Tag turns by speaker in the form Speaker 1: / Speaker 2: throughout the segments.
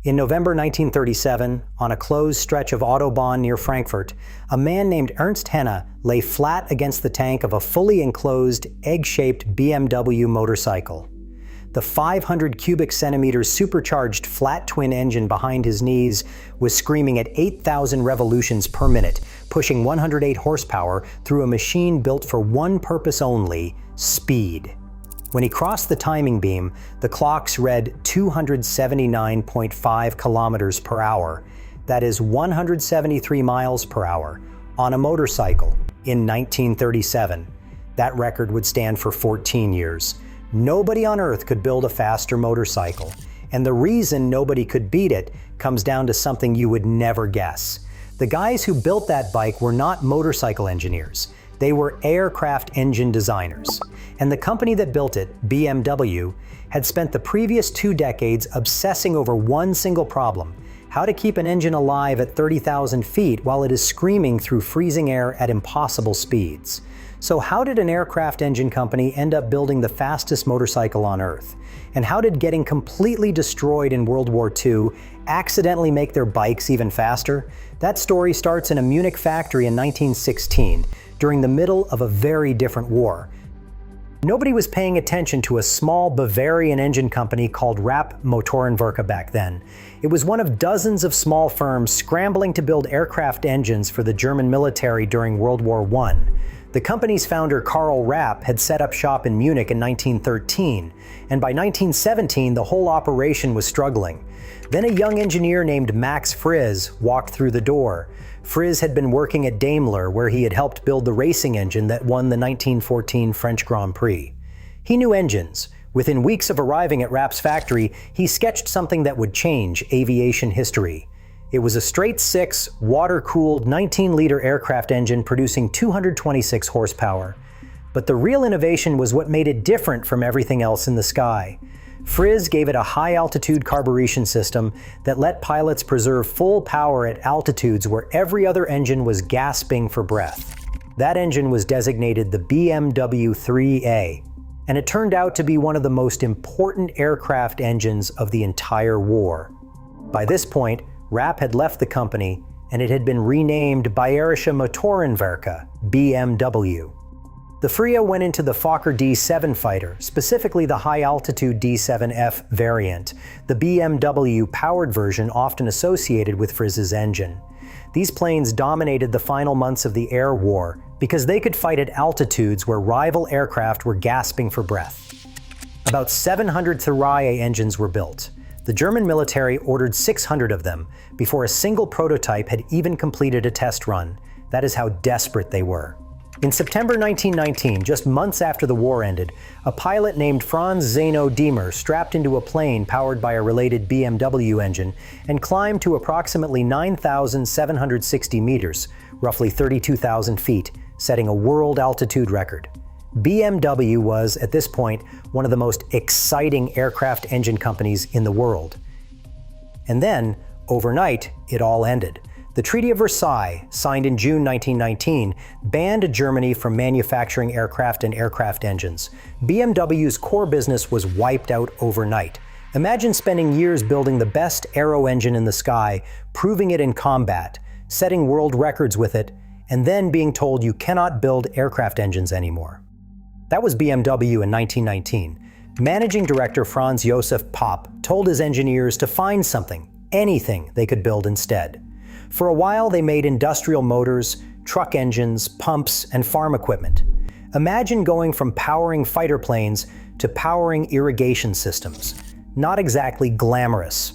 Speaker 1: In November 1937, on a closed stretch of Autobahn near Frankfurt, a man named Ernst Henne lay flat against the tank of a fully enclosed, egg-shaped BMW motorcycle. The 500 cubic centimeters supercharged flat twin engine behind his knees was screaming at 8,000 revolutions per minute, pushing 108 horsepower through a machine built for one purpose only: speed. When he crossed the timing beam, the clocks read 279.5 kilometers per hour, that is 173 miles per hour, on a motorcycle in 1937. That record would stand for 14 years. Nobody on Earth could build a faster motorcycle, and the reason nobody could beat it comes down to something you would never guess. The guys who built that bike were not motorcycle engineers. They were aircraft engine designers. And the company that built it, BMW, had spent the previous 2 decades obsessing over one single problem: how to keep an engine alive at 30,000 feet while it is screaming through freezing air at impossible speeds. So how did an aircraft engine company end up building the fastest motorcycle on Earth? And how did getting completely destroyed in World War II accidentally make their bikes even faster? That story starts in a Munich factory in 1916, during the middle of a very different war. Nobody was paying attention to a small Bavarian engine company called Rapp Motorenwerke back then. It was one of dozens of small firms scrambling to build aircraft engines for the German military during World War I. The company's founder, Karl Rapp, had set up shop in Munich in 1913, and by 1917 the whole operation was struggling. Then a young engineer named Max Friz walked through the door. Friz had been working at Daimler, where he had helped build the racing engine that won the 1914 French Grand Prix. He knew engines. Within weeks of arriving at Rapp's factory, he sketched something that would change aviation history. It was a straight-six, water-cooled 19-liter aircraft engine producing 226 horsepower. But the real innovation was what made it different from everything else in the sky. Friz gave it a high-altitude carburation system that let pilots preserve full power at altitudes where every other engine was gasping for breath. That engine was designated the BMW IIIa, and it turned out to be one of the most important aircraft engines of the entire war. By this point, Rapp had left the company, and it had been renamed Bayerische Motorenwerke, BMW. The FRIA went into the Fokker D7 fighter, specifically the high-altitude D7F variant, the BMW-powered version often associated with Friz's engine. These planes dominated the final months of the air war because they could fight at altitudes where rival aircraft were gasping for breath. About 700 IIIa engines were built. The German military ordered 600 of them before a single prototype had even completed a test run. That is how desperate they were. In September 1919, just months after the war ended, a pilot named Franz Zeno Diemer strapped into a plane powered by a related BMW engine and climbed to approximately 9,760 meters, roughly 32,000 feet, setting a world altitude record. BMW was, at this point, one of the most exciting aircraft engine companies in the world. And then, overnight, it all ended. The Treaty of Versailles, signed in June 1919, banned Germany from manufacturing aircraft and aircraft engines. BMW's core business was wiped out overnight. Imagine spending years building the best aero engine in the sky, proving it in combat, setting world records with it, and then being told you cannot build aircraft engines anymore. That was BMW in 1919. Managing director Franz Josef Popp told his engineers to find something, anything they could build instead. For a while, they made industrial motors, truck engines, pumps, and farm equipment. Imagine going from powering fighter planes to powering irrigation systems. Not exactly glamorous.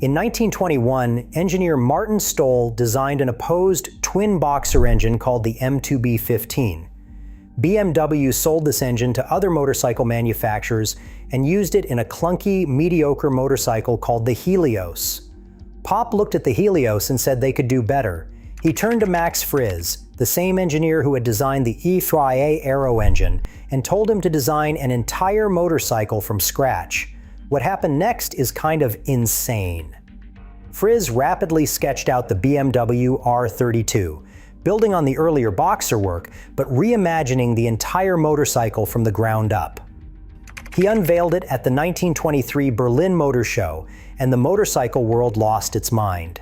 Speaker 1: In 1921, engineer Martin Stoll designed an opposed twin-boxer engine called the M2B15. BMW sold this engine to other motorcycle manufacturers and used it in a clunky, mediocre motorcycle called the Helios. Popp looked at the Helios and said they could do better. He turned to Max Friz, the same engineer who had designed the IIIa aero engine, and told him to design an entire motorcycle from scratch. What happened next is kind of insane. Friz rapidly sketched out the BMW R32, building on the earlier Boxer work, but reimagining the entire motorcycle from the ground up. He unveiled it at the 1923 Berlin Motor Show, and the motorcycle world lost its mind.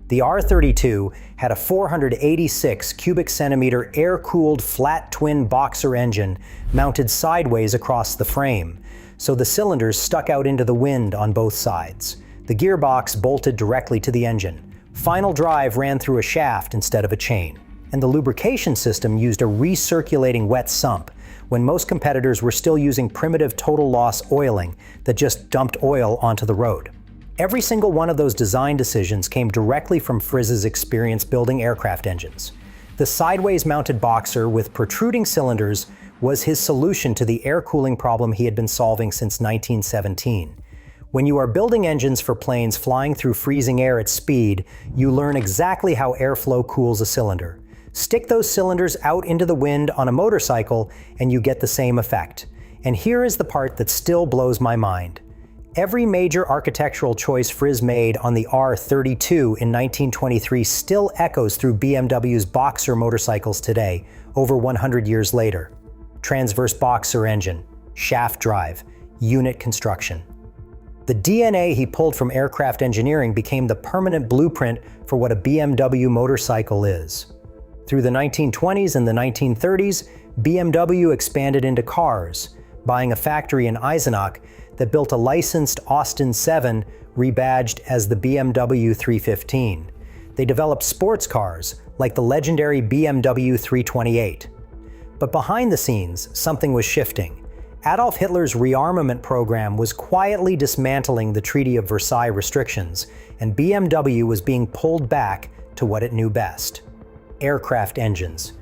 Speaker 1: The R32 had a 486 cubic centimeter air-cooled flat twin boxer engine mounted sideways across the frame, so the cylinders stuck out into the wind on both sides. The gearbox bolted directly to the engine. Final drive ran through a shaft instead of a chain. And the lubrication system used a recirculating wet sump, when most competitors were still using primitive total loss oiling that just dumped oil onto the road. Every single one of those design decisions came directly from Frizz's experience building aircraft engines. The sideways mounted boxer with protruding cylinders was his solution to the air cooling problem he had been solving since 1917. When you are building engines for planes flying through freezing air at speed, you learn exactly how airflow cools a cylinder. Stick those cylinders out into the wind on a motorcycle and you get the same effect. And here is the part that still blows my mind. Every major architectural choice Frizz made on the R32 in 1923 still echoes through BMW's Boxer motorcycles today, over 100 years later. Transverse boxer engine, shaft drive, unit construction. The DNA he pulled from aircraft engineering became the permanent blueprint for what a BMW motorcycle is. Through the 1920s and the 1930s, BMW expanded into cars, buying a factory in Eisenach that built a licensed Austin 7 rebadged as the BMW 315. They developed sports cars like the legendary BMW 328. But behind the scenes, something was shifting. Adolf Hitler's rearmament program was quietly dismantling the Treaty of Versailles restrictions, and BMW was being pulled back to what it knew best: aircraft engines.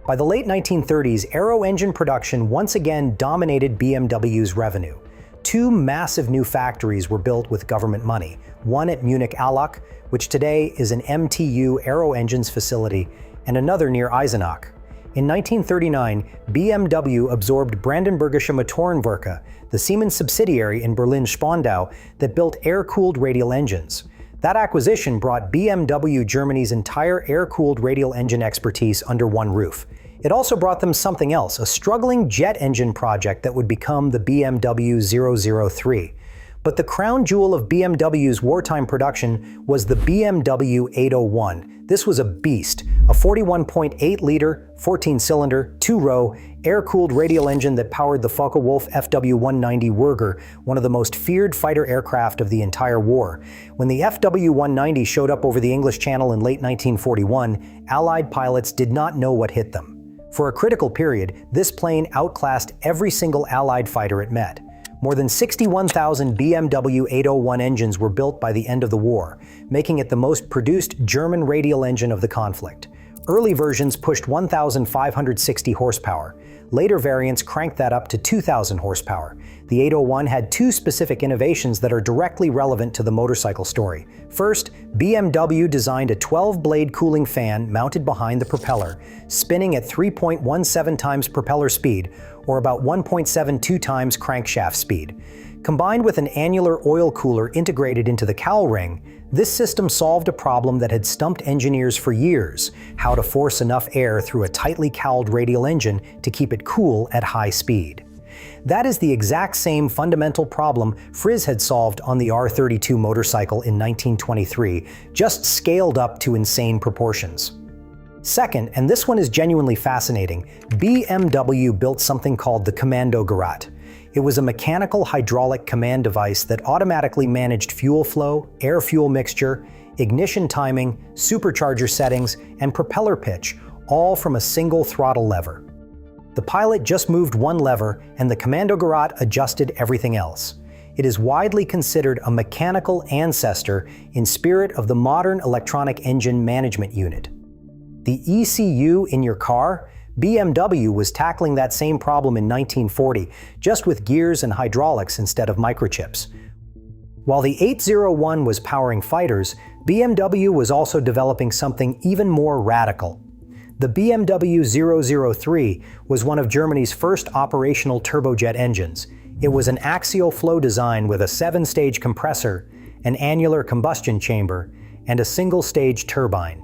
Speaker 1: By the late 1930s, aero engine production once again dominated BMW's revenue. Two massive new factories were built with government money, one at Munich Allach, which today is an MTU aero engines facility, and another near Eisenach. In 1939, BMW absorbed Brandenburgische Motorenwerke, the Siemens subsidiary in Berlin-Spandau that built air-cooled radial engines. That acquisition brought BMW Germany's entire air-cooled radial engine expertise under one roof. It also brought them something else, a struggling jet engine project that would become the BMW 003. But the crown jewel of BMW's wartime production was the BMW 801. This was a beast, a 41.8-liter, 14-cylinder, two-row, air-cooled radial engine that powered the Focke-Wulf FW190 Werger, one of the most feared fighter aircraft of the entire war. When the FW190 showed up over the English Channel in late 1941, Allied pilots did not know what hit them. For a critical period, this plane outclassed every single Allied fighter it met. More than 61,000 BMW 801 engines were built by the end of the war, making it the most produced German radial engine of the conflict. Early versions pushed 1,560 horsepower. Later variants cranked that up to 2,000 horsepower. The 801 had two specific innovations that are directly relevant to the motorcycle story. First, BMW designed a 12-blade cooling fan mounted behind the propeller, spinning at 3.17 times propeller speed, or about 1.72 times crankshaft speed. Combined with an annular oil cooler integrated into the cowl ring, this system solved a problem that had stumped engineers for years: how to force enough air through a tightly cowled radial engine to keep it cool at high speed. That is the exact same fundamental problem Frizz had solved on the R32 motorcycle in 1923, just scaled up to insane proportions. Second, and this one is genuinely fascinating, BMW built something called the Kommandogerät. It was a mechanical hydraulic command device that automatically managed fuel flow, air-fuel mixture, ignition timing, supercharger settings, and propeller pitch, all from a single throttle lever. The pilot just moved one lever, and the Kommandogerät adjusted everything else. It is widely considered a mechanical ancestor in spirit of the modern electronic engine management unit. The ECU in your car? BMW was tackling that same problem in 1940, just with gears and hydraulics instead of microchips. While the 801 was powering fighters, BMW was also developing something even more radical. The BMW 003 was one of Germany's first operational turbojet engines. It was an axial flow design with a 7-stage compressor, an annular combustion chamber, and a single-stage turbine.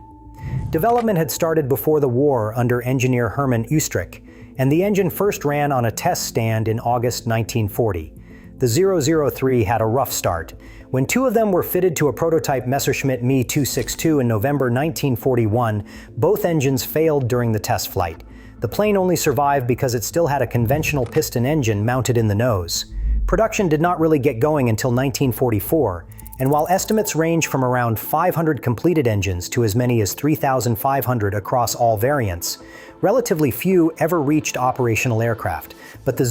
Speaker 1: Development had started before the war under engineer Hermann Oestrich. and the engine first ran on a test stand in August 1940. The 003 had a rough start. When two of them were fitted to a prototype Messerschmitt Me 262 in November 1941, both engines failed during the test flight. The plane only survived because it still had a conventional piston engine mounted in the nose. Production did not really get going until 1944, and while estimates range from around 500 completed engines to as many as 3,500 across all variants, relatively few ever reached operational aircraft. But the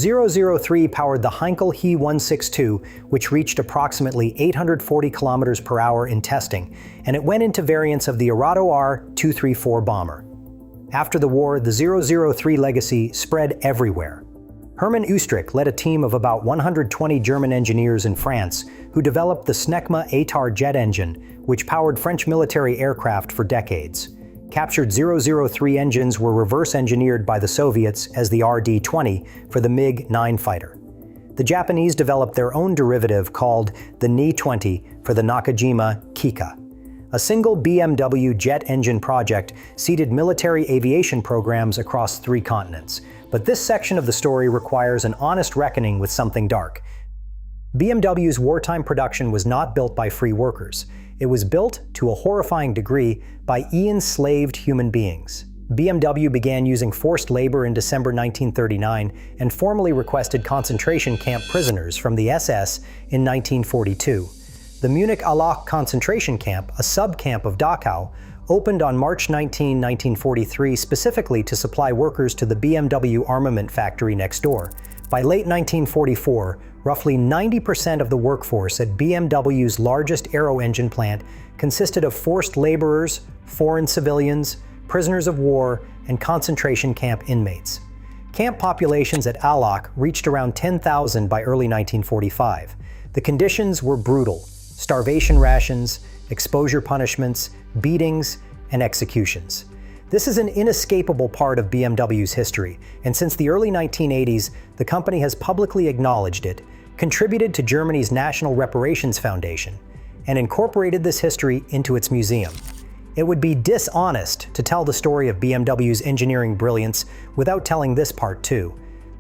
Speaker 1: 003 powered the Heinkel He 162, which reached approximately 840 kilometers per hour in testing, and it went into variants of the Arado R-234 bomber. After the war, the 003 legacy spread everywhere. Hermann Oestrich led a team of about 120 German engineers in France who developed the Snecma ATAR jet engine, which powered French military aircraft for decades. Captured 003 engines were reverse engineered by the Soviets as the RD-20 for the MiG-9 fighter. The Japanese developed their own derivative called the Ni-20 for the Nakajima Kika. A single BMW jet engine project seeded military aviation programs across 3 continents. But this section of the story requires an honest reckoning with something dark. BMW's wartime production was not built by free workers. It was built, to a horrifying degree, by enslaved human beings. BMW began using forced labor in December 1939 and formally requested concentration camp prisoners from the SS in 1942. The Munich Allach concentration camp, a sub-camp of Dachau, opened on March 19, 1943 specifically to supply workers to the BMW armament factory next door. By late 1944, roughly 90% of the workforce at BMW's largest aero engine plant consisted of forced laborers, foreign civilians, prisoners of war, and concentration camp inmates. Camp populations at Allach reached around 10,000 by early 1945. The conditions were brutal: starvation rations, exposure punishments, beatings, and executions. This is an inescapable part of BMW's history, and since the early 1980s, the company has publicly acknowledged it, contributed to Germany's National Reparations Foundation, and incorporated this history into its museum. It would be dishonest to tell the story of BMW's engineering brilliance without telling this part too.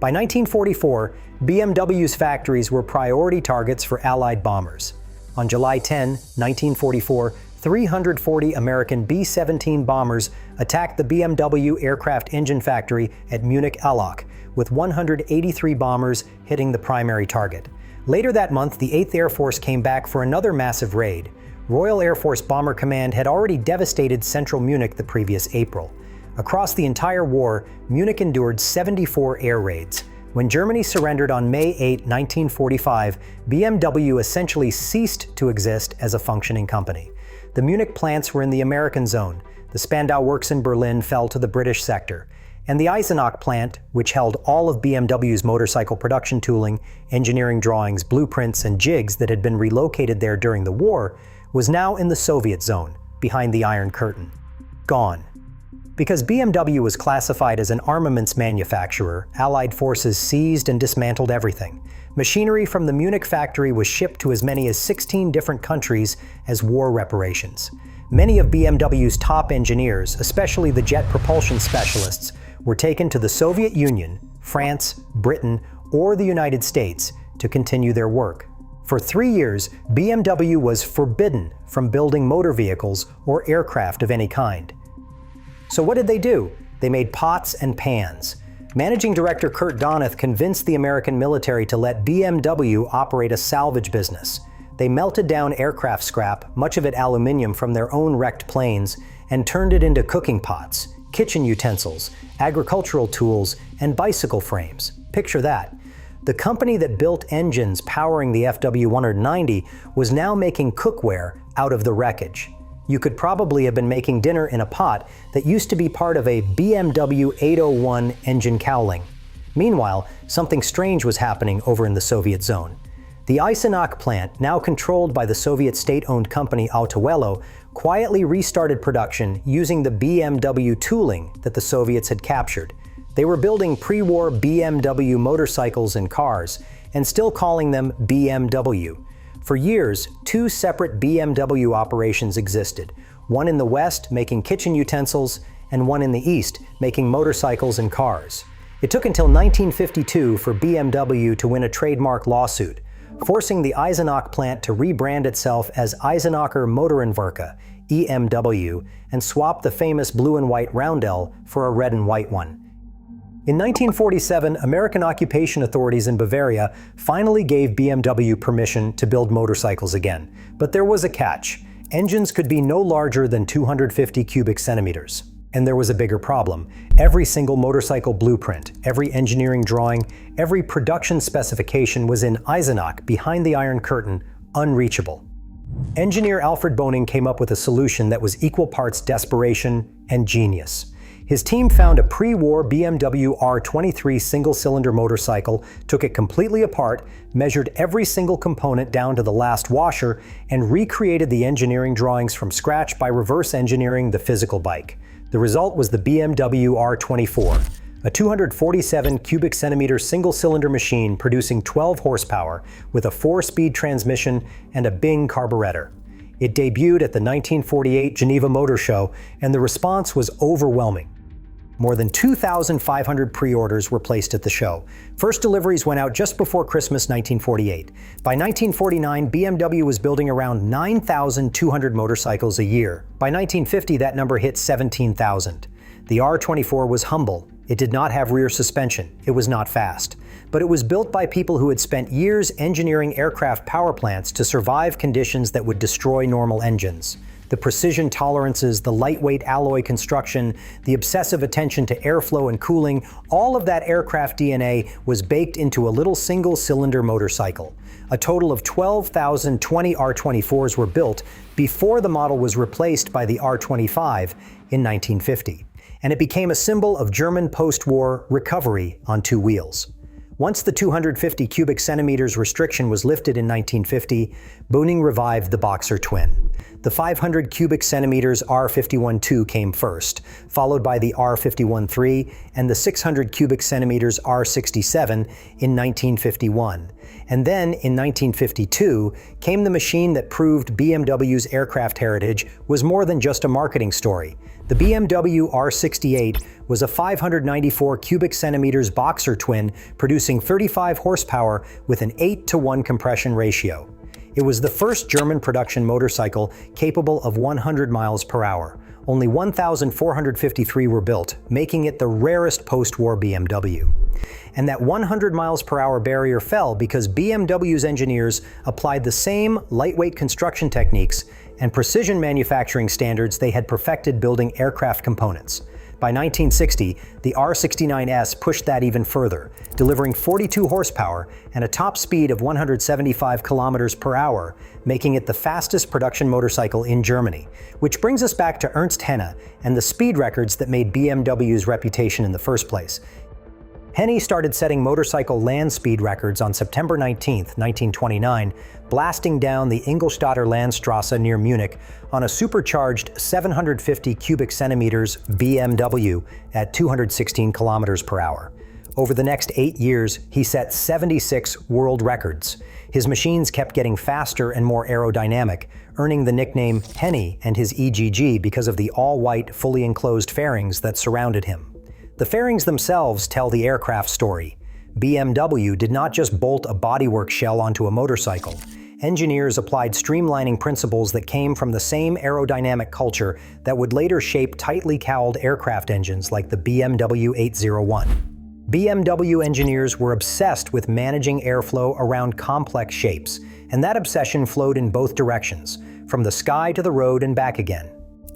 Speaker 1: By 1944, BMW's factories were priority targets for Allied bombers. On July 10, 1944, 340 American B-17 bombers attacked the BMW aircraft engine factory at Munich Allach, with 183 bombers hitting the primary target. Later that month, the 8th Air Force came back for another massive raid. Royal Air Force Bomber Command had already devastated central Munich the previous April. Across the entire war, Munich endured 74 air raids. When Germany surrendered on May 8, 1945, BMW essentially ceased to exist as a functioning company. The Munich plants were in the American zone, the Spandau works in Berlin fell to the British sector, and the Eisenach plant, which held all of BMW's motorcycle production tooling, engineering drawings, blueprints, and jigs that had been relocated there during the war, was now in the Soviet zone, behind the Iron Curtain. Gone. Because BMW was classified as an armaments manufacturer, Allied forces seized and dismantled everything. Machinery from the Munich factory was shipped to as many as 16 different countries as war reparations. Many of BMW's top engineers, especially the jet propulsion specialists, were taken to the Soviet Union, France, Britain, or the United States to continue their work. For 3 years, BMW was forbidden from building motor vehicles or aircraft of any kind. So what did they do? They made pots and pans. Managing Director Kurt Doneth convinced the American military to let BMW operate a salvage business. They melted down aircraft scrap, much of it aluminum from their own wrecked planes, and turned it into cooking pots, kitchen utensils, agricultural tools, and bicycle frames. Picture that. The company that built engines powering the FW190 was now making cookware out of the wreckage. You could probably have been making dinner in a pot that used to be part of a BMW 801 engine cowling. Meanwhile, something strange was happening over in the Soviet zone. The Eisenach plant, now controlled by the Soviet state-owned company Autowello, quietly restarted production using the BMW tooling that the Soviets had captured. They were building pre-war BMW motorcycles and cars, and still calling them BMW. For years, 2 separate BMW operations existed, one in the West making kitchen utensils, and one in the East making motorcycles and cars. It took until 1952 for BMW to win a trademark lawsuit, forcing the Eisenach plant to rebrand itself as Eisenacher Motorenwerke, EMW, and swap the famous blue and white roundel for a red and white one. In 1947, American occupation authorities in Bavaria finally gave BMW permission to build motorcycles again. But there was a catch. Engines could be no larger than 250 cubic centimeters. And there was a bigger problem. Every single motorcycle blueprint, every engineering drawing, every production specification was in Eisenach, behind the Iron Curtain, unreachable. Engineer Alfred Boning came up with a solution that was equal parts desperation and genius. His team found a pre-war BMW R23 single-cylinder motorcycle, took it completely apart, measured every single component down to the last washer, and recreated the engineering drawings from scratch by reverse engineering the physical bike. The result was the BMW R24, a 247 cubic centimeter single-cylinder machine producing 12 horsepower with a 4-speed transmission and a Bing carburetor. It debuted at the 1948 Geneva Motor Show, and the response was overwhelming. More than 2,500 pre-orders were placed at the show. First deliveries went out just before Christmas 1948. By 1949, BMW was building around 9,200 motorcycles a year. By 1950, that number hit 17,000. The R24 was humble. It did not have rear suspension. It was not fast. But it was built by people who had spent years engineering aircraft power plants to survive conditions that would destroy normal engines. The precision tolerances, the lightweight alloy construction, the obsessive attention to airflow and cooling, all of that aircraft DNA was baked into a little single-cylinder motorcycle. A total of 12,020 R24s were built before the model was replaced by the R25 in 1950. And it became a symbol of German post-war recovery on two wheels. Once the 250 cubic centimeters restriction was lifted in 1950, Boning revived the Boxer twin. The 500 cubic centimeters R51-2 came first, followed by the R51-3 and the 600 cubic centimeters R67 in 1951. And then, in 1952, came the machine that proved BMW's aircraft heritage was more than just a marketing story. The BMW R68 was a 594 cubic centimeters Boxer twin producing 35 horsepower with an 8-to-1 compression ratio. It was the first German production motorcycle capable of 100 miles per hour. Only 1,453 were built, making it the rarest post-war BMW. And that 100 miles per hour barrier fell because BMW's engineers applied the same lightweight construction techniques and precision manufacturing standards they had perfected building aircraft components. By 1960, the R69S pushed that even further, delivering 42 horsepower and a top speed of 175 kilometers per hour, making it the fastest production motorcycle in Germany. Which brings us back to Ernst Henne and the speed records that made BMW's reputation in the first place. Henne started setting motorcycle land speed records on September 19, 1929, blasting down the Ingolstadter Landstrasse near Munich on a supercharged 750 cubic centimeters BMW at 216 kilometers per hour. Over the next 8 years, he set 76 world records. His machines kept getting faster and more aerodynamic, earning the nickname Henne and his EGG because of the all-white, fully enclosed fairings that surrounded him. The fairings themselves tell the aircraft story. BMW did not just bolt a bodywork shell onto a motorcycle. Engineers applied streamlining principles that came from the same aerodynamic culture that would later shape tightly cowled aircraft engines like the BMW 801. BMW engineers were obsessed with managing airflow around complex shapes, and that obsession flowed in both directions, from the sky to the road and back again.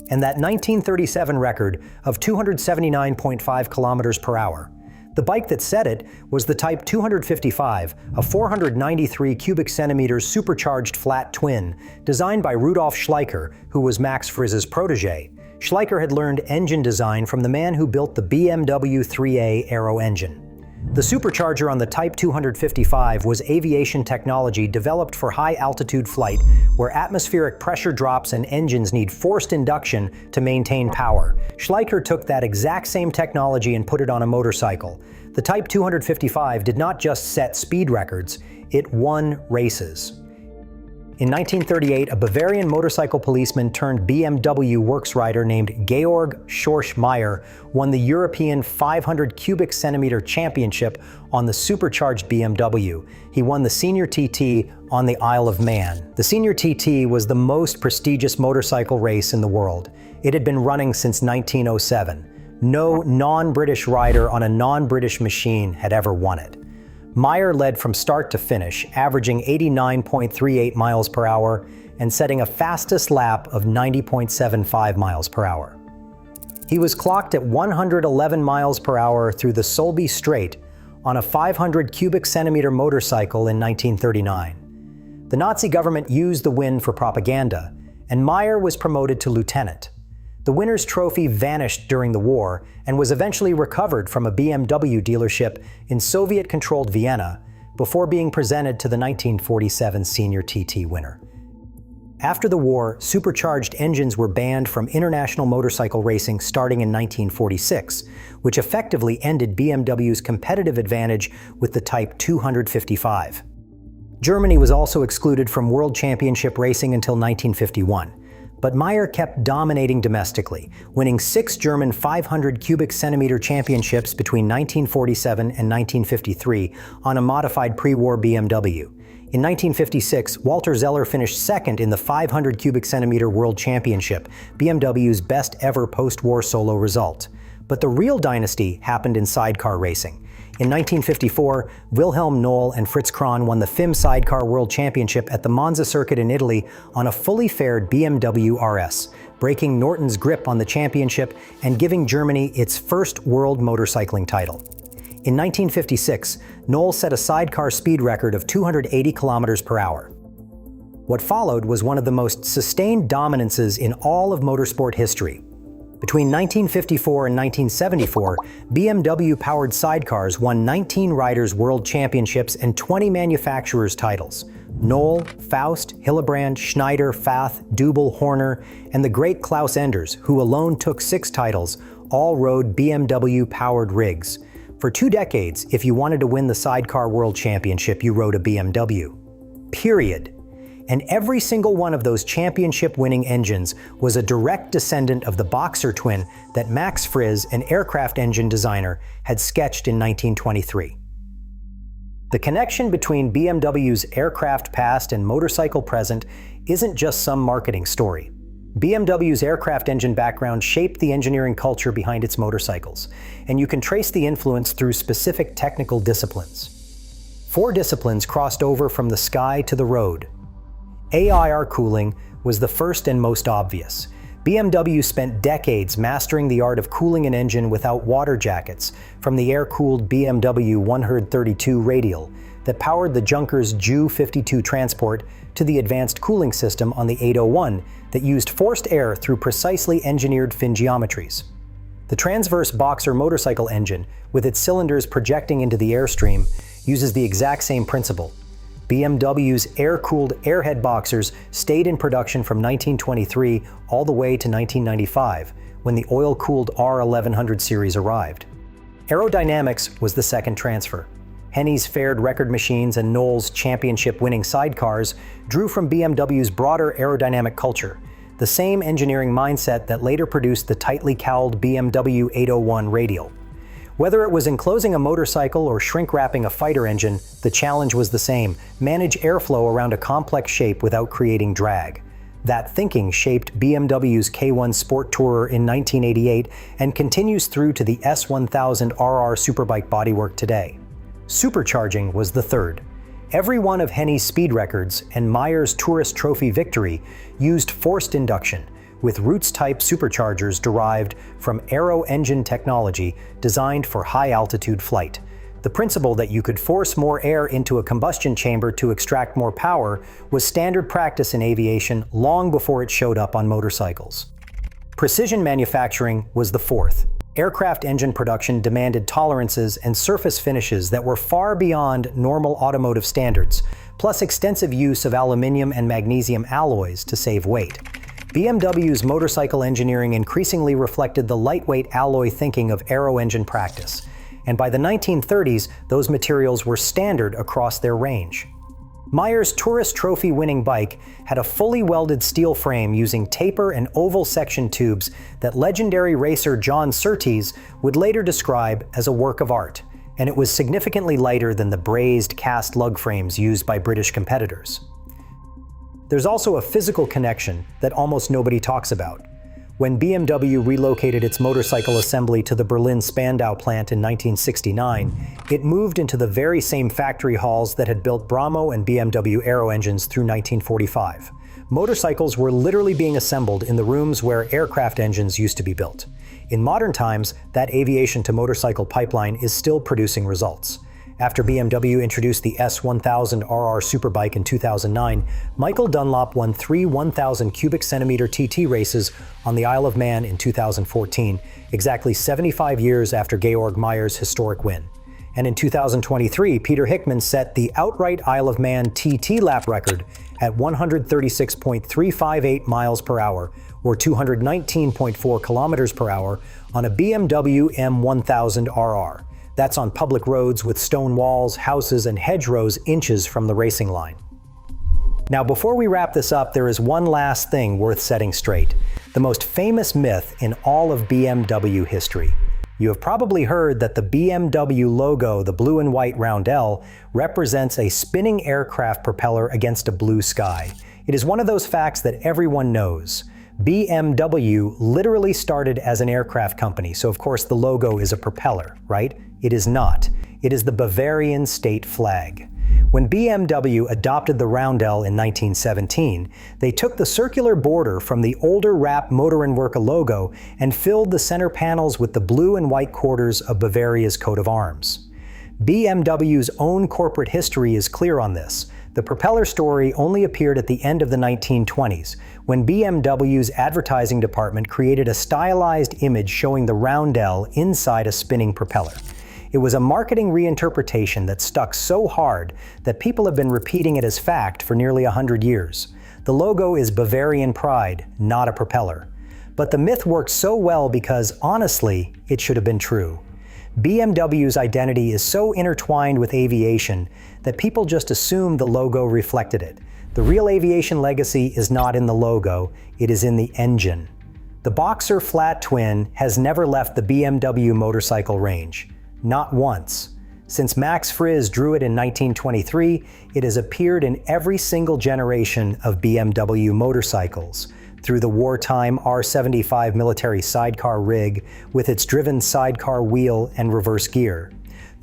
Speaker 1: And that 1937 record of 279.5 kilometers per hour. The bike that set it was the Type 255, a 493 cubic centimeters supercharged flat twin, designed by Rudolf Schleicher, who was Max Frizz's protege. Schleicher had learned engine design from the man who built the BMW IIIa aero engine. The supercharger on the Type 255 was aviation technology developed for high-altitude flight, where atmospheric pressure drops and engines need forced induction to maintain power. Schleicher took that exact same technology and put it on a motorcycle. The Type 255 did not just set speed records, it won races. In 1938, a Bavarian motorcycle policeman turned BMW works rider named Georg Meier won the European 500 cubic centimeter championship on the supercharged BMW. He won the Senior TT on the Isle of Man. The Senior TT was the most prestigious motorcycle race in the world. It had been running since 1907. No non-British rider on a non-British machine had ever won it. Meier led from start to finish, averaging 89.38 miles per hour and setting a fastest lap of 90.75 miles per hour. He was clocked at 111 miles per hour through the Solby Strait on a 500 cubic centimeter motorcycle in 1939. The Nazi government used the win for propaganda, and Meier was promoted to lieutenant. The winner's trophy vanished during the war and was eventually recovered from a BMW dealership in Soviet-controlled Vienna before being presented to the 1947 Senior TT winner. After the war, supercharged engines were banned from international motorcycle racing starting in 1946, which effectively ended BMW's competitive advantage with the Type 255. Germany was also excluded from World Championship racing until 1951. But Meier kept dominating domestically, winning 6 German 500 cubic centimeter championships between 1947 and 1953 on a modified pre-war BMW. In 1956, Walter Zeller finished second in the 500 cubic centimeter World Championship, BMW's best ever post-war solo result. But the real dynasty happened in sidecar racing. In 1954, Wilhelm Noll and Fritz Kron won the FIM Sidecar World Championship at the Monza circuit in Italy on a fully faired BMW RS, breaking Norton's grip on the championship and giving Germany its first world motorcycling title. In 1956, Noll set a sidecar speed record of 280 kilometers per hour. What followed was one of the most sustained dominances in all of motorsport history. Between 1954 and 1974, BMW-powered sidecars won 19 riders' world championships and 20 manufacturers' titles. Noll, Faust, Hillebrand, Schneider, Fath, Dubel, Horner, and the great Klaus Enders, who alone took 6 titles, all rode BMW-powered rigs. For 2 decades, if you wanted to win the Sidecar World Championship, you rode a BMW. Period. And every single one of those championship-winning engines was a direct descendant of the Boxer twin that Max Friz, an aircraft engine designer, had sketched in 1923. The connection between BMW's aircraft past and motorcycle present isn't just some marketing story. BMW's aircraft engine background shaped the engineering culture behind its motorcycles, and you can trace the influence through specific technical disciplines. 4 disciplines crossed over from the sky to the road. AIR cooling was the first and most obvious. BMW spent decades mastering the art of cooling an engine without water jackets, from the air-cooled BMW 132 radial that powered the Junkers Ju 52 transport to the advanced cooling system on the 801 that used forced air through precisely engineered fin geometries. The transverse Boxer motorcycle engine, with its cylinders projecting into the airstream, uses the exact same principle. BMW's air-cooled Airhead Boxers stayed in production from 1923 all the way to 1995, when the oil-cooled R1100 series arrived. Aerodynamics was the second transfer. Henne's faired record machines and Noll's championship-winning sidecars drew from BMW's broader aerodynamic culture, the same engineering mindset that later produced the tightly cowled BMW 801 radial. Whether it was enclosing a motorcycle or shrink-wrapping a fighter engine, the challenge was the same: manage airflow around a complex shape without creating drag. That thinking shaped BMW's K1 Sport Tourer in 1988 and continues through to the S1000 RR Superbike bodywork today. Supercharging was the third. Every one of Henne's speed records and Meier's Tourist Trophy victory used forced induction, with Roots-type superchargers derived from aero engine technology designed for high-altitude flight. The principle that you could force more air into a combustion chamber to extract more power was standard practice in aviation long before it showed up on motorcycles. Precision manufacturing was the fourth. Aircraft engine production demanded tolerances and surface finishes that were far beyond normal automotive standards, plus extensive use of aluminum and magnesium alloys to save weight. BMW's motorcycle engineering increasingly reflected the lightweight alloy thinking of aero engine practice, and by the 1930s, those materials were standard across their range. Meier's tourist trophy-winning bike had a fully welded steel frame using taper and oval section tubes that legendary racer John Surtees would later describe as a work of art, and it was significantly lighter than the brazed cast lug frames used by British competitors. There's also a physical connection that almost nobody talks about. When BMW relocated its motorcycle assembly to the Berlin Spandau plant in 1969, it moved into the very same factory halls that had built Bramo and BMW aero engines through 1945. Motorcycles were literally being assembled in the rooms where aircraft engines used to be built. In modern times, that aviation to motorcycle pipeline is still producing results. After BMW introduced the S1000RR Superbike in 2009, Michael Dunlop won 3 1,000 cubic centimeter TT races on the Isle of Man in 2014, exactly 75 years after Georg Meier's historic win. And in 2023, Peter Hickman set the outright Isle of Man TT lap record at 136.358 miles per hour, or 219.4 kilometers per hour, on a BMW M1000RR. That's on public roads with stone walls, houses, and hedgerows inches from the racing line. Now, before we wrap this up, there is one last thing worth setting straight. The most famous myth in all of BMW history. You have probably heard that the BMW logo, the blue and white roundel, represents a spinning aircraft propeller against a blue sky. It is one of those facts that everyone knows. BMW literally started as an aircraft company, so of course the logo is a propeller, right? It is not. It is the Bavarian state flag. When BMW adopted the roundel in 1917, they took the circular border from the older Rapp Motor & Werke logo and filled the center panels with the blue and white quarters of Bavaria's coat of arms. BMW's own corporate history is clear on this. The propeller story only appeared at the end of the 1920s, when BMW's advertising department created a stylized image showing the roundel inside a spinning propeller. It was a marketing reinterpretation that stuck so hard that people have been repeating it as fact for nearly 100 years. The logo is Bavarian pride, not a propeller. But the myth worked so well because, honestly, it should have been true. BMW's identity is so intertwined with aviation that people just assume the logo reflected it. The real aviation legacy is not in the logo, it is in the engine. The Boxer flat twin has never left the BMW motorcycle range. Not once. Since Max Friz drew it in 1923, it has appeared in every single generation of BMW motorcycles. Through the wartime R75 military sidecar rig with its driven sidecar wheel and reverse gear.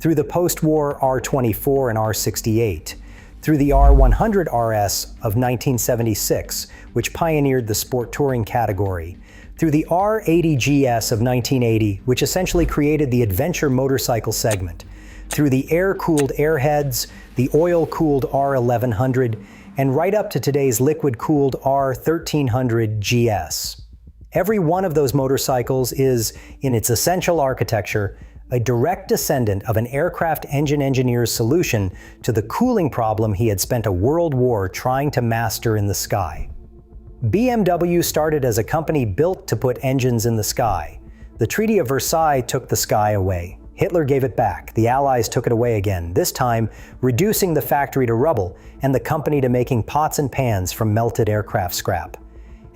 Speaker 1: Through the post-war R24 and R68. Through the R100 RS of 1976, which pioneered the sport touring category. Through the R80 GS of 1980, which essentially created the adventure motorcycle segment. Through the air-cooled Airheads, the oil-cooled R1100, and right up to today's liquid-cooled R1300 GS. Every one of those motorcycles is, in its essential architecture, a direct descendant of an aircraft engine engineer's solution to the cooling problem he had spent a world war trying to master in the sky. BMW started as a company built to put engines in the sky. The Treaty of Versailles took the sky away. Hitler gave it back. The Allies took it away again, this time reducing the factory to rubble and the company to making pots and pans from melted aircraft scrap.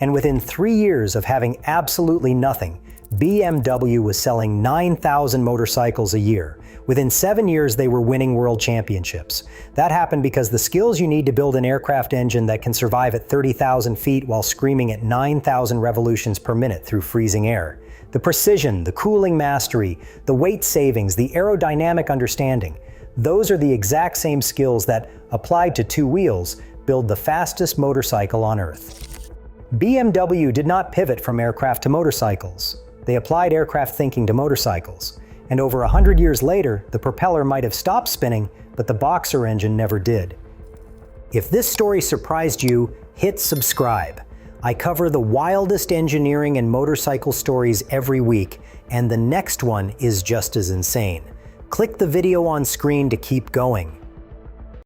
Speaker 1: And within 3 years of having absolutely nothing, BMW was selling 9,000 motorcycles a year. Within 7 years, they were winning world championships. That happened because the skills you need to build an aircraft engine that can survive at 30,000 feet while screaming at 9,000 revolutions per minute through freezing air. The precision, the cooling mastery, the weight savings, the aerodynamic understanding. Those are the exact same skills that, applied to 2 wheels, build the fastest motorcycle on Earth. BMW did not pivot from aircraft to motorcycles. They applied aircraft thinking to motorcycles. And over 100 years later, the propeller might have stopped spinning, but the Boxer engine never did. If this story surprised you, hit subscribe. I cover the wildest engineering and motorcycle stories every week, and the next one is just as insane. Click the video on screen to keep going.